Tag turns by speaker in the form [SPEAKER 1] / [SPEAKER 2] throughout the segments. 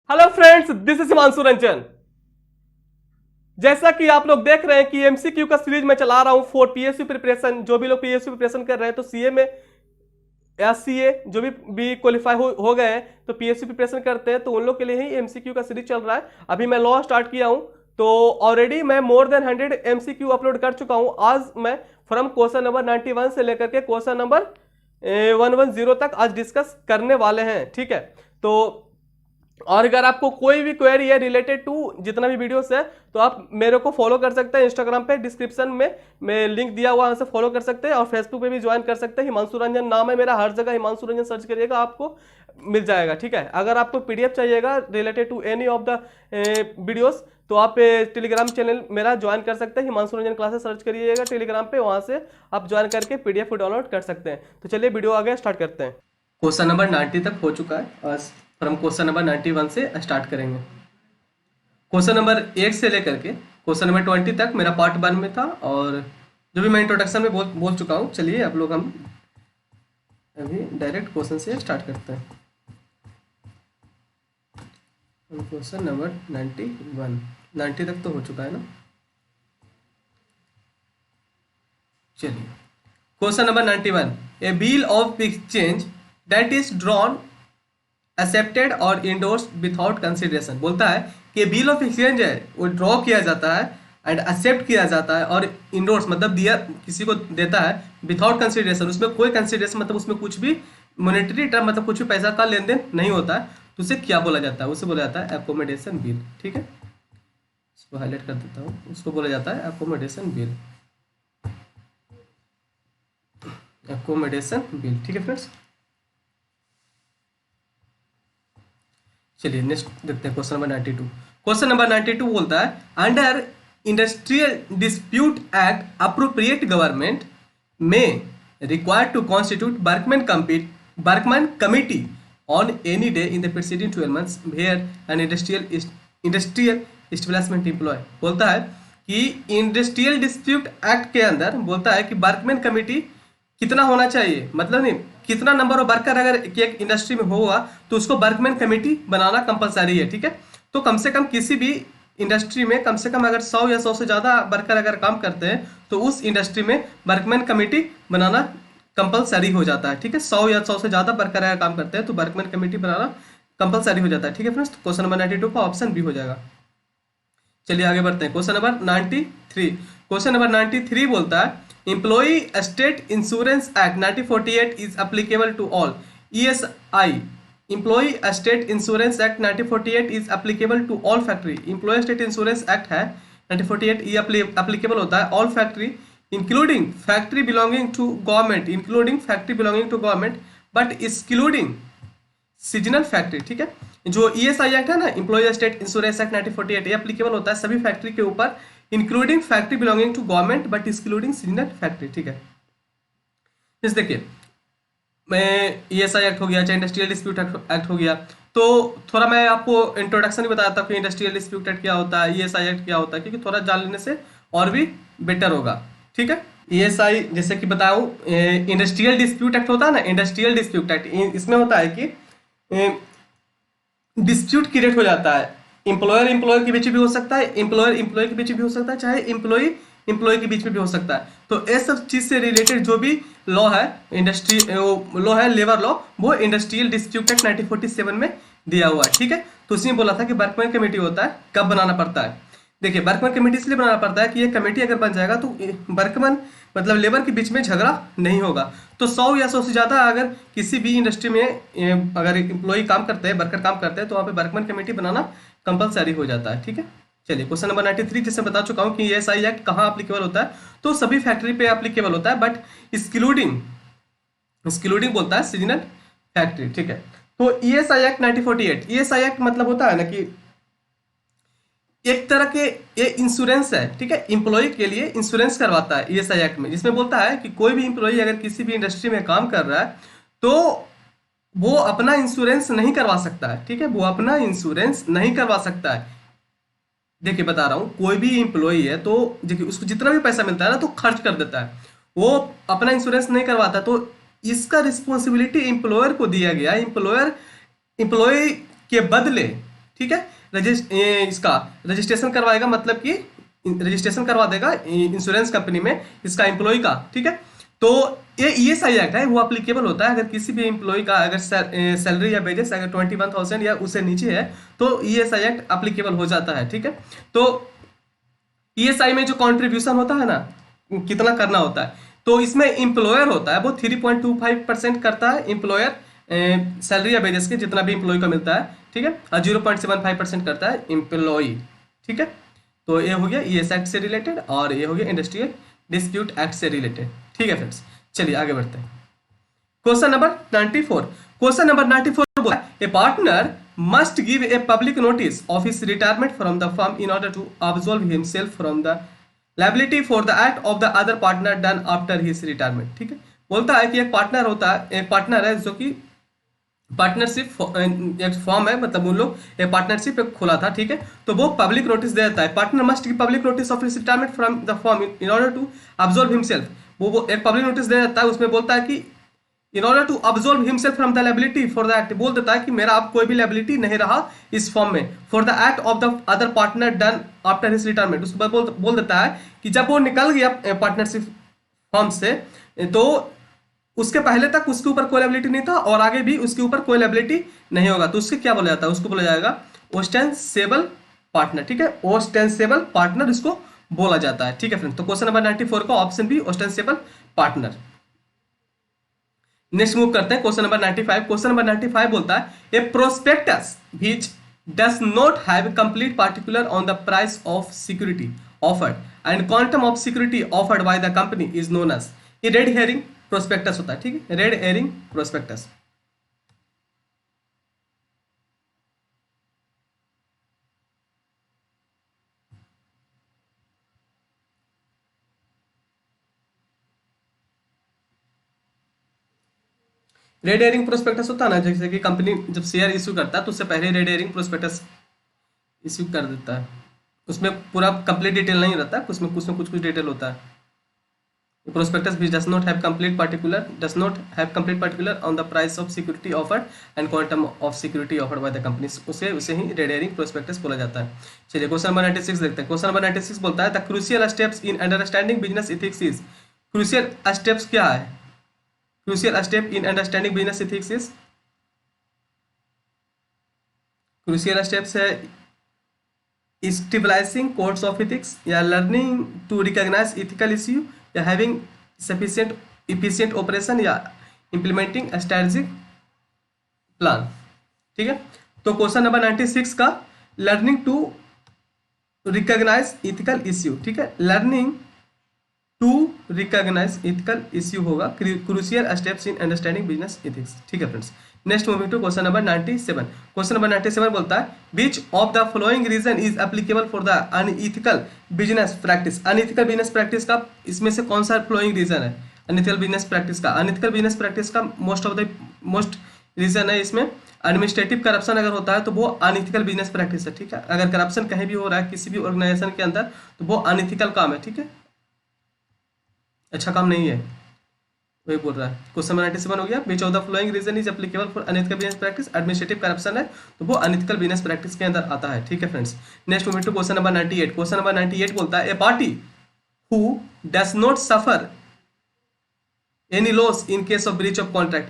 [SPEAKER 1] Hello friends, this is Himanshu Ranjan. जैसा कि आप लोग देख रहे हैं कि एमसीक्यू का सीरीज मैं चला रहा हूं फॉर पीएसयू प्रिपरेशन। जो भी लोग पीएसयू प्रिपरेशन कर रहे हैं तो सीए में या सीए जो भी क्वालिफाई हो गए हैं तो पीएसयू प्रिपरेशन करते हैं तो उन लोग के लिए ही एमसीक्यू का सीरीज चल रहा है। अभी मैं लॉ स्टार्ट किया हूं तो ऑलरेडी मैं मोर देन 100 एमसीक्यू अपलोड कर चुका हूं। आज मैं फ्रॉम क्वेश्चन नंबर 91 से लेकर के क्वेश्चन नंबर 110 तक आज डिस्कस करने वाले हैं। ठीक है, तो और अगर आपको कोई भी क्वेरी है रिलेटेड टू जितना भी वीडियोस है तो आप मेरे को फॉलो कर सकते हैं इंस्टाग्राम पे, डिस्क्रिप्शन में मैं लिंक दिया हुआ है, से फॉलो कर सकते हैं और फेसबुक पे भी ज्वाइन कर सकते हैं। हिमांशु रंजन नाम है मेरा, हर जगह हिमांशु रंजन सर्च करिएगा आपको मिल जाएगा। ठीक है, अगर आपको पीडीएफ चाहिएगा related to any of the videos तो आप टेलीग्राम चैनल मेरा ज्वाइन कर सकते हैं। हिमांशु रंजन क्लासेस सर्च करिएगा टेलीग्राम पे, वहां से आप ज्वाइन करके पीडीएफ को डाउनलोड कर सकते हैं। तो चलिए वीडियो आगे स्टार्ट करते हैं। क्वेश्चन नंबर 90 तक हो चुका है, आज फ्रॉम क्वेश्चन नंबर 91 से स्टार्ट करेंगे। क्वेश्चन नंबर 1 से लेकर के क्वेश्चन नंबर 20 तक मेरा पार्ट 1 में था और जो भी मैं इंट्रोडक्शन में बोल चुका हूँ। चलिए आप लोग हम अभी डायरेक्ट क्वेश्चन से स्टार्ट करते हैं। क्वेश्चन नंबर 91, 90 तक तो हो चुका है ना। चलिए question number 91, A bill of exchange that is drawn accepted और इंडोर्स विदाउट कंसिडरेशन। बोलता है कि बिल ऑफ एक्सचेंज है वो ड्रॉ किया जाता है एंड एक्सेप्ट किया जाता है और इंडोर्स मतलब दिया किसी को देता है विदाउट कंसिडरेशन, उसमें कोई कंसिडरेशन मतलब उसमें कुछ भी मॉनेटरी टर्म मतलब कुछ भी पैसा का लेन देन नहीं होता है, तो उसे क्या बोला जाता है? उसे बोला जाता है एकोमोडेशन बिल। ठीक है, इसको हाईलाइट कर देता हूँ, उसको बोला जाता है एकोमोडेशन बिल। एकोमोडेशन बिल, ठीक है फ्रेंड्स। चलिए नेक्स्ट देखते हैं क्वेश्चन नंबर 92। क्वेश्चन नंबर 92 बोलता है under industrial dispute act appropriate government में required to constitute workman committee on any day in the preceding 12 months where an industrial establishment employ. बोलता है कि इंडस्ट्रियल डिस्प्यूट एक्ट के अंदर बोलता है कि वर्कमैन कमिटी कितना होना चाहिए, मतलब नहीं कितना नंबर ऑफ वर्कर अगर एक इंडस्ट्री में होगा तो उसको वर्कमैन कमेटी बनाना कंपलसरी है। ठीक है, तो कम से कम किसी भी इंडस्ट्री में कम से कम अगर 100 या 100 से ज़्यादा वर्कर अगर काम करते हैं तो उस इंडस्ट्री में वर्कमैन कमेटी बनाना कंपलसरी हो जाता है। ठीक है, 100 या 100 से ज़्यादा वर्कर अगर काम करते हैं तो वर्कमैन कमेटी बनाना कंपलसरी हो जाता है। ठीक है फ्रेंड्स, क्वेश्चन नंबर 92 का ऑप्शन बी हो जाएगा। चलिए आगे बढ़ते हैं। क्वेश्चन नंबर 93, क्वेश्चन नंबर 93 बोलता है Employee State Insurance Act 1948 is applicable to all ESI. Employee State Insurance Act 1948 is applicable to all factory. Employee State Insurance Act है 1948, ये applicable होता है all factory including factory belonging to government but excluding seasonal factory. ठीक है, जो ESI act है ना, employ state insurance act 1948, ये एप्लीकेबल होता है सभी फैक्ट्री के ऊपर including factory belonging to government but excluding seasonal factory. ठीक है, जैसे देखिए मैं ईएसआई एक्ट हो गया चाहे इंडस्ट्रियल डिस्प्यूट एक्ट हो गया, तो थोड़ा मैं आपको इंट्रोडक्शन भी बताता हूँ कि इंडस्ट्रियल डिस्प्यूट एक्ट क्या होता है, ईएसआई एक्ट क्या होता है, क्योंकि थोड़ा जान लेने से और भी बेटर होगा। ठीक है, ईएसआई जैसे कि बताऊँ इंडस्ट्रियल डिस्प्यूट एक्ट होता है ना, इंडस्ट्रियल डिस्प्यूट एक्ट इसमें होता है कि डिस्प्यूट क्रिएट हो जाता है, एम्प्लॉयर के बीच भी हो सकता है, एम्प्लॉय के बीच भी हो सकता है, चाहे एम्प्लॉय के बीच में भी हो सकता है। तो ये सब चीज से रिलेटेड जो भी लॉ है लॉ है लेबर लॉ, वो इंडस्ट्रियल डिस्प्यूट एक्ट 1947 में दिया हुआ है। ठीक है, तो उसमें बोला था कि वर्कमैन कमेटी होता है कब बनाना पड़ता है। देखिए वर्कमैन कमेटी इसलिए बनाना पड़ता है कि ये कमेटी अगर बन जाएगा तो वर्कमैन मतलब लेबर के बीच में झगड़ा नहीं होगा। तो 100 या 100 से ज़्यादा अगर किसी भी इंडस्ट्री में अगर एम्प्लॉय काम करते हैं, वर्कर काम करते हैं, तो वहाँ पे वर्कमैन कमेटी बनाना कंपलसरी हो जाता है। ठीक है, चलिए क्वेश्चन नंबर 93 जिससे बता चुका हूँ कि ईएसआई एक्ट कहाँ अप्लीकेबल होता है, तो सभी फैक्ट्री पे अप्लीकेबल होता है बट एक्सक्लूडिंग बोलता है सीजनल फैक्ट्री। ठीक है, तो ईएसआई एक्ट 1948, ईएसआई एक्ट मतलब होता है ना कि एक तरह के ये इंश्योरेंस है। ठीक है, एम्प्लॉय के लिए इंश्योरेंस करवाता है ईएसआई एक्ट में, जिसमें बोलता है कि कोई भी एम्प्लॉय अगर किसी भी इंडस्ट्री में काम कर रहा है तो वो अपना इंश्योरेंस नहीं करवा सकता है। ठीक है, वो अपना इंश्योरेंस नहीं करवा सकता है। देखिए बता रहा हूँ, कोई भी एम्प्लॉय है तो देखिए उसको जितना भी पैसा मिलता है ना तो खर्च कर देता है, वो अपना इंश्योरेंस नहीं करवाता, तो इसका रिस्पॉन्सिबिलिटी एम्प्लॉयर को दिया गया। एम्प्लॉय के बदले ठीक है। इसका रजिस्ट्रेशन करवाएगा, मतलब कि रजिस्ट्रेशन करवा देगा इंश्योरेंस कंपनी में इसका एम्प्लॉय का, ठीक है। तो ये ईएसआई एक्ट है, वो अप्लीकेबल होता है अगर किसी भी एम्प्लॉय का अगर सैलरी या वेजेस अगर 21,000 या उससे नीचे है तो ईएसआई एक्ट अप्लीकेबल हो जाता है, ठीक है। तो ईएसआई में जो कॉन्ट्रीब्यूशन होता है ना, कितना करना होता है, तो इसमें एम्प्लॉयर होता है वो 3.25% करता है एम्प्लॉयर सैलरी या वेजेस के जितना भी एम्प्लॉय का मिलता है, ठीक है। और 0.75% करता है एम्प्लॉय, ठीक है। तो ये हो गया ईएस एक्ट से रिलेटेड और ये हो गया इंडस्ट्रियल डिस्प्यूट एक्ट से रिलेटेड, ठीक है फ्रेंड्स। चलिए आगे बढ़ते हैं। Question number 94। क्वेश्चन नंबर 94 बोला a partner must give a public notice of his retirement from the firm in order to absolve himself from the liability for the act of the other partner done after his retirement, ठीक है। बोलता है कि एक partner होता है, एक partner है जो कि पार्टनरशिप एक फॉर्म है, मतलब उन लोग एक पार्टनरशिप खोला था, ठीक है। तो वो पब्लिक नोटिस दे देता है, partner must give public notice of his retirement from the firm in order to absolve himself. वो एक पब्लिक नोटिस दे देता है, उसमें बोलता है कि in order to absolve himself from the liability for the act, बोल देता है कि मेरा अब कोई भी लायबिलिटी नहीं रहा इस फॉर्म में, for the act of the other partner done after his retirement. उसके बाद बोल देता है कि जब वो निकल गया पार्टनरशिप फॉर्म से तो उसके पहले तक उसके ऊपर कोई लायबिलिटी नहीं था और आगे भी उसके ऊपर कोई लायबिलिटी नहीं होगा, तो उसके क्या बोला जाता है, उसको बोला जाएगा ओस्टेंसेबल पार्टनर, ठीक है। ओस्टेंसेबल पार्टनर इसको बोला जाता है, ठीक है फ्रेंड। तो क्वेश्चन नंबर 94 का option B ostensible partner. Next move करते हैं क्वेश्चन नंबर 95। क्वेश्चन नंबर 95 बोलता है a prospectus which does not have complete particular on the price of security offered and quantum of security offered by the company is known as, ये red herring prospectus होता है, ठीक है, red herring prospectus. Red herring prospectus होता है ना, जैसे कि कंपनी जब शेयर इश्यू करता है तो उससे पहले रेड हेरिंग प्रोस्पेक्टस इश्यू कर देता है, उसमें पूरा कंप्लीट डिटेल नहीं रहता, उसमें कुछ कुछ डिटेल होता है। Prospectus which does not have complete particular on the price of security offered and quantum of security offered by the companies, उसे ही रेड हेरिंग प्रोस्पेक्टस बोला जाता है। चलिए क्वेश्चन नंबर 96 देखते हैं। क्वेश्चन नंबर 96 बोलता है the crucial steps in understanding business ethics is, crucial steps क्या है, crucial step in understanding business ethics is, crucial steps है स्टेबलाइजिंग कोड्स ऑफ एथिक्स या learning to recognise ethical issue या having sufficient efficient operation या implementing strategic plan, ठीक है। तो question number 96 का learning to recognise ethical issue, ठीक है, learning to recognise ethical issue होगा, crucial steps in understanding business ethics, ठीक है friends. Next moving to question number 97। Question number 97 बोलता है which of the following reason is applicable for the unethical business practice, unethical business practice का इसमें से कौन सा फ्लोइंग रीजन है अनइथिकल बिजनेस प्रैक्टिस का, अनइथिकल बिजनेस प्रैक्टिस का मोस्ट रीजन है इसमें एडमिनिस्ट्रेटिव करप्शन अगर होता है तो वो अनइथिकल बिजनेस प्रैक्टिस है, ठीक है। अगर करप्शन कहीं भी हो रहा है किसी भी ऑर्गेनाइजेशन के अंदर तो वो अनइथिकल काम है, ठीक है, अच्छा काम नहीं है, वही बोल रहा है। क्वेश्चन नंबर 97 हो गया which of the following reason is applicable for unethical business practice, administrative corruption है तो वो अनइथिकल बिजनेस प्रैक्टिस के अंदर आता है, ठीक है friends. Next moving to question number 98। Question number 98 बोलता है a party who does not suffer any loss in case of breach of contract,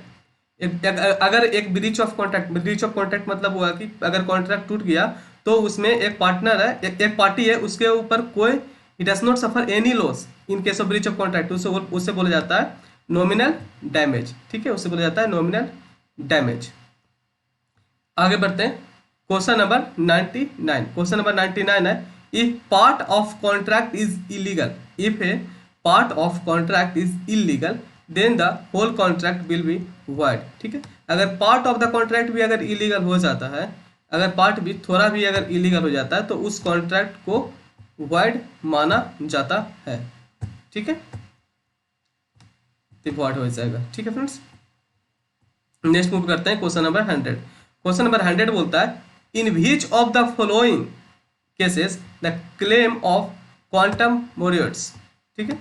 [SPEAKER 1] अगर एक ब्रीच ऑफ कॉन्ट्रैक्ट मतलब हुआ कि अगर कॉन्ट्रैक्ट टूट गया तो उसमें एक पार्टनर है, एक पार्टी है, उसके ऊपर कोई it does not suffer any loss in case of breach of contract, उससे बोला जाता है नॉमिनल डैमेज, ठीक है, उससे बोला जाता है नॉमिनल डैमेज। आगे बढ़ते हैं क्वेश्चन नंबर 99। क्वेश्चन नंबर 99 है if part of contract is illegal, if a part of contract is illegal then the whole contract will be void, ठीक है। अगर पार्ट ऑफ द कॉन्ट्रैक्ट भी अगर इलीगल हो जाता है, अगर पार्ट भी थोड़ा भी अगर इलीगल हो जाता है तो उस कॉन्ट्रैक्ट को वॉइड माना जाता है, ठीक है, वॉइड हो जाएगा, ठीक है फ्रेंड्स। नेक्स्ट मूव करते हैं क्वेश्चन नंबर 100। क्वेश्चन नंबर 100 बोलता है in which of the following cases the claim of quantum meruit, ठीक है,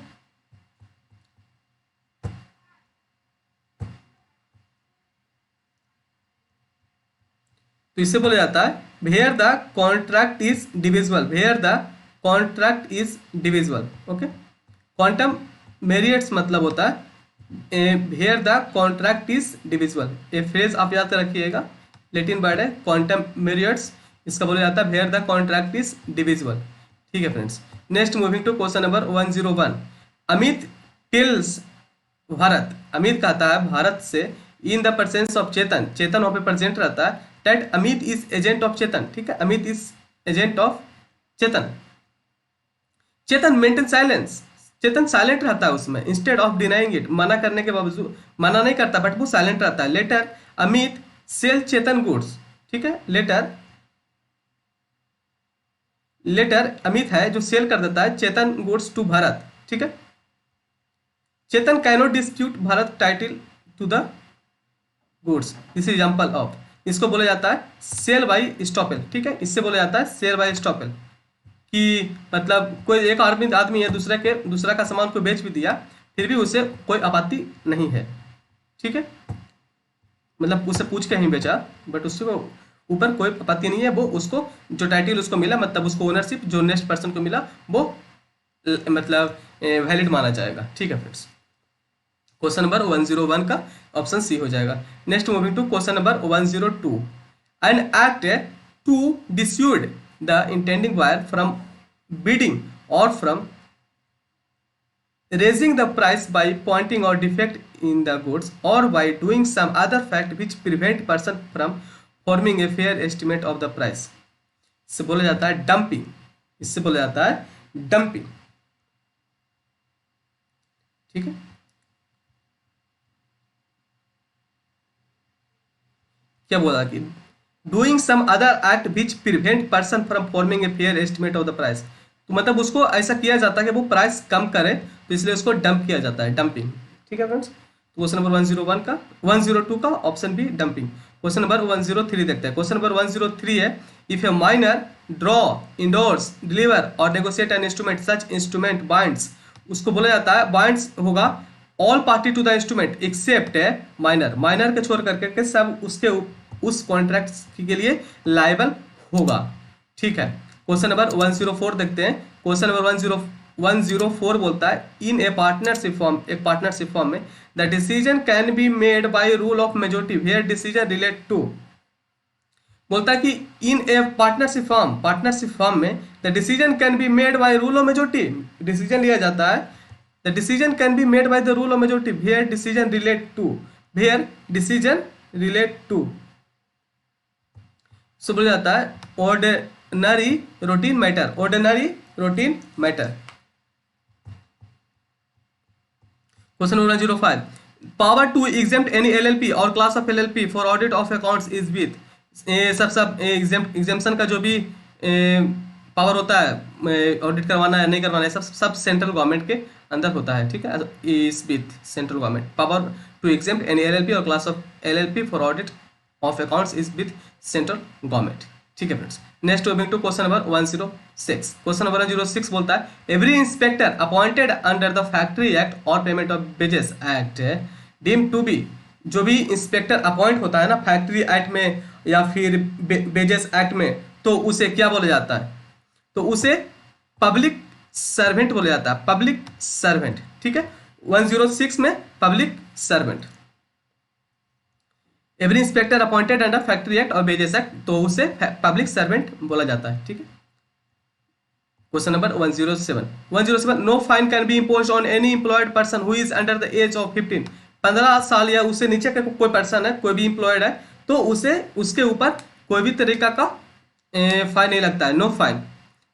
[SPEAKER 1] तो इससे बोला जाता है where the contract is divisible, where the contract is divisible. Okay, quantum meruit मतलब होता है where the contract is divisible. ये फ्रेज आप याद रखिएगा, लेटिन वर्ड है क्वांटम मेरियट्स, इसका बोला जाता है where the contract is divisible. ठीक है friends, next moving to question number 101। Amit tells Bharat, Amit कहता है भारत से in the presence of Chetan, Chetan वहाँ पे प्रेजेंट रहता है, that Amit is agent of Chetan. ठीक है, Amit is agent of Chetan. Chetan maintain silence, Chetan silent रहता है उसमें, इंस्टेड ऑफ डिनाइंग इट, मना करने के बावजूद, मना नहीं करता बट वो साइलेंट रहता है। लेटर अमित सेल चेतन गुड्स। ठीक है, लेटर अमित है जो सेल कर देता है चेतन गुड्स टू भारत। ठीक है, Chetan cannot dispute Bharat title to the goods, this example of, इसको बोला जाता है सेल बाय स्टॉपेल। ठीक है, इससे बोला जाता है सेल बाय स्टॉपेल, कि मतलब कोई एक आदमी है दूसरा का सामान को बेच भी दिया, फिर भी उसे कोई आपत्ति नहीं है। ठीक है, मतलब उसे पूछ के नहीं बेचा, बट उससे ऊपर कोई आपत्ति नहीं है, वो उसको जो टाइटल उसको मिला, मतलब उसको ओनरशिप जो नेक्स्ट पर्सन को मिला वो मतलब वैलिड माना जाएगा। ठीक है फ्रेंड्स, क्वेश्चन नंबर 101 का ऑप्शन सी हो जाएगा। Next moving to question number 102। An act to dissuade the intending buyer from bidding or from raising the price by pointing out defect in the goods or by doing some other fact which prevent person from forming a fair estimate of the price, इससे बोला जाता है dumping, इससे बोला जाता है dumping. ठीक है, क्या बोला कि doing some other act which prevent person from forming a fair estimate of the price, तो मतलब उसको ऐसा किया जाता है कि वो प्राइस कम करे, तो इसलिए उसको डंप किया जाता है, डंपिंग। ठीक है फ्रेंड्स, तो क्वेश्चन नंबर 101 का 102 का option B dumping. Question number 103 देखते हैं। क्वेश्चन नंबर 103 है, if a minor draw endorse deliver और negotiate an instrument such instrument binds, उसको बोला जाता है बाइंड्स होगा all party to the instrument except minor, minor के छोड़ करके सब उसके उस कॉन्ट्रैक्ट के लिए लायबल होगा। ठीक है, क्वेश्चन नंबर 104 देखते हैं। क्वेश्चन नंबर 104 बोलता है इन ए पार्टनरशिप फॉर्म, एक पार्टनरशिप फॉर्म में the decision can be made by rule of majority where decision relate to, बोलता है कि इन ए पार्टनरशिप फॉर्म में the decision can be made by rule of majority, decision लिया जाता है, the decision can be made by the rule of majority where decision relate to, where decision relate to, so बोला जाता है ordinary routine matter, ordinary routine matter. Question number 105, power to exempt any LLP और class of LLP for audit of accounts is with, सब exemption का जो भी power होता है ऑडिट करवाना है नहीं करवाना है, सब सेंट्रल गवर्नमेंट के अंदर होता है। ठीक है, is with central government, power to exempt any LLP और class of LLP for audit of accounts is with central government. ठीक है friends, next moving to question number 106। Question number 106 बोलता है every inspector appointed under the factory act और payment of wages act deem to be, जो भी inspector appoint होता है ना फैक्ट्री एक्ट में या फिर वेजेस एक्ट में, तो उसे क्या बोला जाता है, तो उसे पब्लिक सर्वेंट बोला जाता है, पब्लिक सर्वेंट। ठीक है, 106 में public servant, every inspector appointed under factory act और वेजेस एक्ट, तो उसे पब्लिक सर्वेंट बोला जाता है। ठीक है, question number 107 no fine can be imposed on any employed person who is under the age of 15 साल या उससे नीचे का कोई पर्सन है, कोई भी एम्प्लॉयड है, तो उसे उसके ऊपर कोई भी तरीका का फाइन नहीं लगता है, नो फाइन,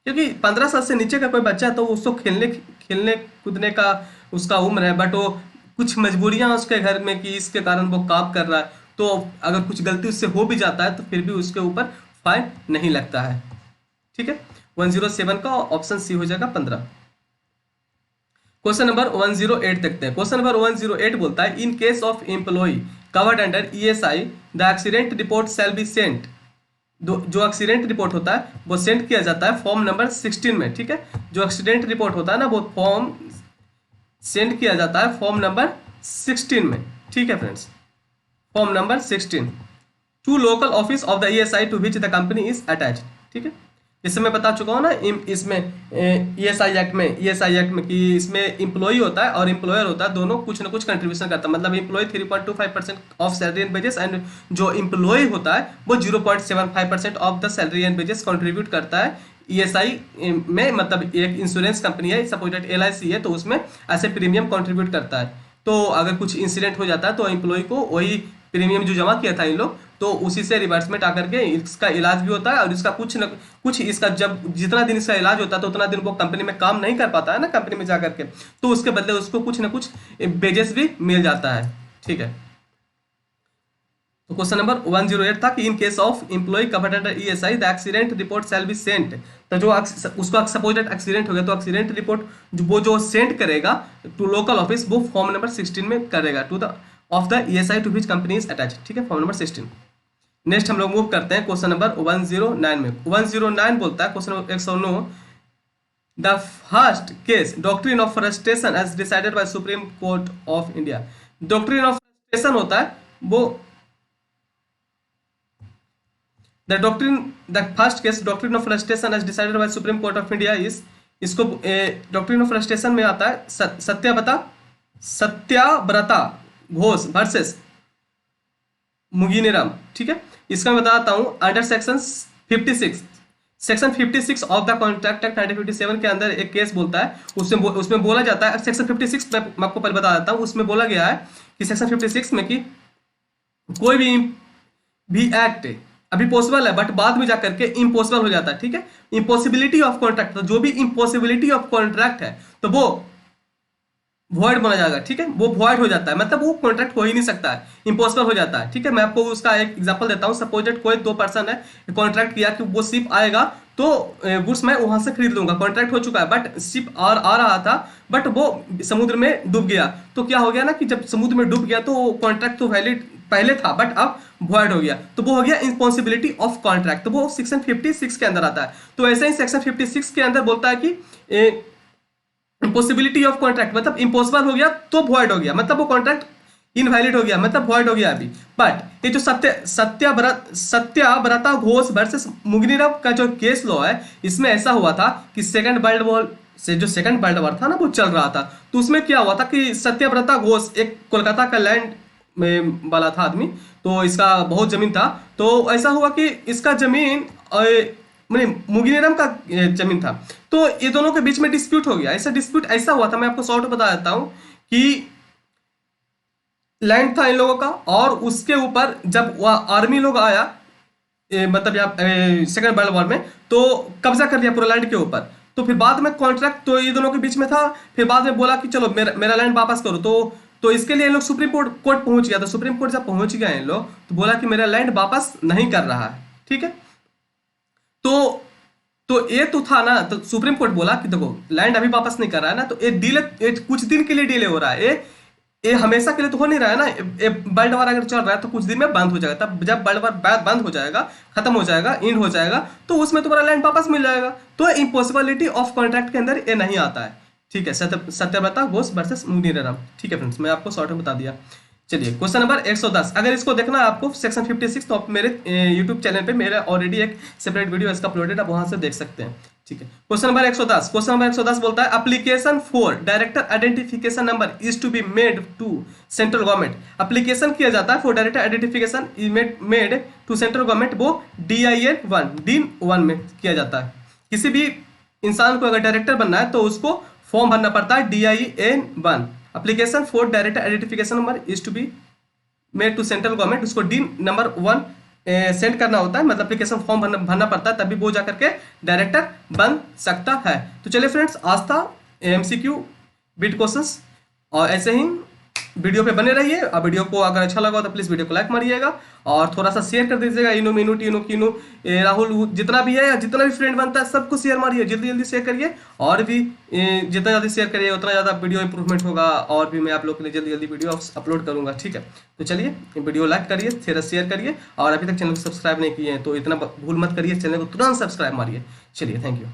[SPEAKER 1] क्योंकि 15 साल से नीचे का कोई बच्चा है तो उसको खेलने कूदने का उसका उम्र है, बट वो कुछ मजबूरियां उसके घर में कि इसके कारण वो काम कर रहा है, तो अगर कुछ गलती उससे हो भी जाता है तो फिर भी उसके ऊपर फाइन नहीं लगता है। ठीक है, 107 का ऑप्शन सी हो जाएगा 15। क्वेश्चन नंबर 108 देखते हैं। क्वेश्चन नंबर 108 बोलता है in case of employ covered under ESI the accident report shall be sent, जो एक्सीडेंट रिपोर्ट होता है वो सेंड किया जाता है फॉर्म नंबर 16 में। ठीक है, जो एक्सीडेंट रिपोर्ट होता है ना वो फॉर्म सेंड किया जाता है फॉर्म नंबर 16 में। ठीक है friends, form number 16 to local office of the ESI to which the company is attach. ठीक है, इससे मैं बता चुका हूँ ना इसमें ESI एक्ट में कि इसमें एम्प्लॉई होता है और एम्प्लॉयर होता है, दोनों कुछ ना कुछ कंट्रीब्यूशन करता है। मतलब employ 3.25% of salary and wages and जो एम्प्लॉय होता है वो 0.75% of the salary and wages contribute करता है ESI में। मतलब एक इंश्योरेंस कंपनी है, सपोज दैट LIC है, तो उसमें ऐसे प्रीमियम कंट्रीब्यूट करता है। तो अगर कुछ इंसिडेंट हो जाता है तो एम्प्लॉय को वही प्रीमियम जो जमा किया था इन लोग, तो उसी से रिवर्समेंट आकर के इसका इलाज भी होता है और इसका कुछ न कुछ इसका जब जितना दिन इसका इलाज होता है तो उतना दिन वो कंपनी में काम नहीं कर पाता है ना कंपनी में जाकर के, तो उसके बदले उसको कुछ ना कुछ वेजेस भी मिल जाता है। ठीक है, तो क्वेश्चन नंबर 108 था कि in case of employ covered under ESI the accident report shall be sent. तो जो उसका सपोज दैट एक्सीडेंट हो गया तो एक्सीडेंट रिपोर्ट वो जो सेंड करेगा टू लोकल ऑफिस वो फॉर्म नंबर 16 में करेगा to the of the ESI to which company is attach. ठीक है, फॉर्म नंबर 16। नेक्स्ट हम लोग मूव करते हैं क्वेश्चन नंबर 109 में। 109 बोलता है question number 109 the first case doctrine of frustration as decided by supreme court of India. Doctrine of frustration होता है वो the first case doctrine of frustration as decided by supreme court of India is, इसको doctrine of frustration में आता है सत्याव्रता Ghosh versus मुगीनेरम। ठीक है, इसका मैं बताता हूं under section 56 of the contract act 1957 के अंदर एक केस बोलता है, उसमें बोला जाता है सेक्शन 56 में, मैं आपको पहले बता देता हूं, उसमें बोला गया है कि सेक्शन 56 में कि कोई भी एक्ट अभी पॉसिबल है बट बाद में जाकर के इम्पॉसिबल हो जाता है। ठीक है, इम्पॉसिबिलिटी ऑफ कॉन्ट्रैक्ट, तो जो भी इम्पॉसिबिलिटी ऑफ कॉन्ट्रैक्ट है तो वो वॉइड बना जाएगा। ठीक है, वो वॉइड हो जाता है, मतलब वो कॉन्ट्रैक्ट हो ही नहीं सकता है, इम्पॉसिबल हो जाता है। ठीक है, मैं आपको उसका एक एग्जांपल देता हूं। सपोज दैट कोई 2 पर्सन है, कॉन्ट्रैक्ट किया कि वो शिप आएगा तो गुड्स मैं वहां से खरीद लूंगा, कॉन्ट्रैक्ट हो चुका है बट शिप और आ रहा था बट वो समुद्र में डूब गया। तो क्या हो गया ना कि जब समुद्र में डूब गया तो कॉन्ट्रैक्ट तो वैलिड पहले था बट अब वॉइड हो गया, तो वो हो गया इम्पॉसिबिलिटी ऑफ कॉन्ट्रैक्ट, तो वो सेक्शन 56 के अंदर आता है। तो ऐसे ही सेक्शन 56 के अंदर बोलता है कि इम्पॉसिबिलिटी ऑफ कॉन्ट्रैक्ट मतलब इम्पॉसिबल हो गया तो वॉइड हो गया, मतलब वो कॉन्ट्रैक्ट इनवैलिड हो गया, मतलब वॉइड हो गया अभी। बट ये जो सत्याव्रता घोष वर्सेस मुगीनेरम का जो केस लॉ है, इसमें ऐसा हुआ था कि सेकंड वर्ल्ड वॉर से जो सेकंड वर्ल्ड वॉर था ना वो चल रहा था, तो उसमें क्या हुआ था कि सत्याव्रता घोष एक कोलकाता का लैंड में वाला था आदमी, तो इसका बहुत जमीन था। तो ऐसा हुआ कि इसका जमीन मुगीनेरम का जमीन था, तो ये दोनों के बीच में डिस्प्यूट हो गया। ऐसा डिस्प्यूट ऐसा हुआ था, मैं आपको शॉर्ट बता देता हूं कि लैंड था इन लोगों का और उसके ऊपर जब वह आर्मी लोग आया मतलब यहाँ सेकंड वर्ल्ड वॉर में, तो कब्जा कर लिया पूरा लैंड के ऊपर। तो फिर बाद में कॉन्ट्रैक्ट तो ये दोनों के बीच में था, फिर बाद में बोला कि चलो मेरा लैंड वापस करो। तो इसके लिए इन लोग सुप्रीम कोर्ट पहुंच गया। तो सुप्रीम कोर्ट जब पहुंच गए इन लोग तो बोला कि मेरा लैंड वापस नहीं कर रहा है। ठीक है, तो ये तो था ना, तो सुप्रीम कोर्ट बोला कि देखो लैंड अभी वापस नहीं कर रहा है ना, तो ये डिले कुछ दिन के लिए डिले हो रहा है, ये हमेशा के लिए तो हो नहीं रहा है ना। वर्ल्ड वॉर अगर चल रहा है तो कुछ दिन में बंद हो जाएगा, तब जब वर्ल्ड वॉर बंद हो जाएगा, खत्म हो जाएगा, इंड हो जाएगा, तो उसमें तुम्हारा लैंड वापस मिल जाएगा। तो इम्पॉसिबिलिटी ऑफ कॉन्ट्रैक्ट के अंदर ये नहीं आता है। ठीक है, सत्याव्रता घोष वर्सेस मुगीनेरम। ठीक है फ्रेंड्स, मैं आपको शॉर्ट में बता दिया। चलिए क्वेश्चन नंबर 110, अगर इसको देखना है आपको सेक्शन 56 तो आप मेरे यूट्यूब चैनल पे मेरा ऑलरेडी एक सेपरेट वीडियो इसका अपलोडेड, आप वहां से देख सकते हैं। ठीक है, क्वेश्चन नंबर 110 बोलता है application for director identification number is to be made to central government. Application किया जाता है for director identification made to central government, वो DIN-1 में किया जाता है। किसी भी इंसान को अगर डायरेक्टर बनना है तो उसको फॉर्म भरना पड़ता है DIN-1, application for director identification number is to be made to central government. उसको DIN-1 सेंड करना होता है, मतलब एप्लीकेशन फॉर्म भरना पड़ता है, तभी वो जाकर के डायरेक्टर बन सकता है। तो चलिए फ्रेंड्स, आज था MCQ बिट क्वेश्चंस, और ऐसे ही वीडियो पे बने रहिए। और वीडियो को अगर अच्छा लगा तो प्लीज़ वीडियो को लाइक मारिएगा और थोड़ा सा शेयर कर दीजिएगा। इनो मीनू टीनू कीनू राहुल जितना भी है, जितना भी फ्रेंड बनता है सबको शेयर मारिए, जल्दी जल्दी शेयर करिए। और भी जितना जल्दी शेयर करिए उतना ज़्यादा वीडियो इंप्रूवमेंट होगा, और भी मैं आप लोग के लिए जल्दी जल्दी वीडियो अपलोड करूँगा। ठीक है, तो चलिए वीडियो लाइक करिए, शेयर करिए, और अभी तक चैनल को सब्सक्राइब नहीं किए हैं तो इतना भूल मत करिए, चैनल को तुरंत सब्सक्राइब मारिए। चलिए, थैंक यू।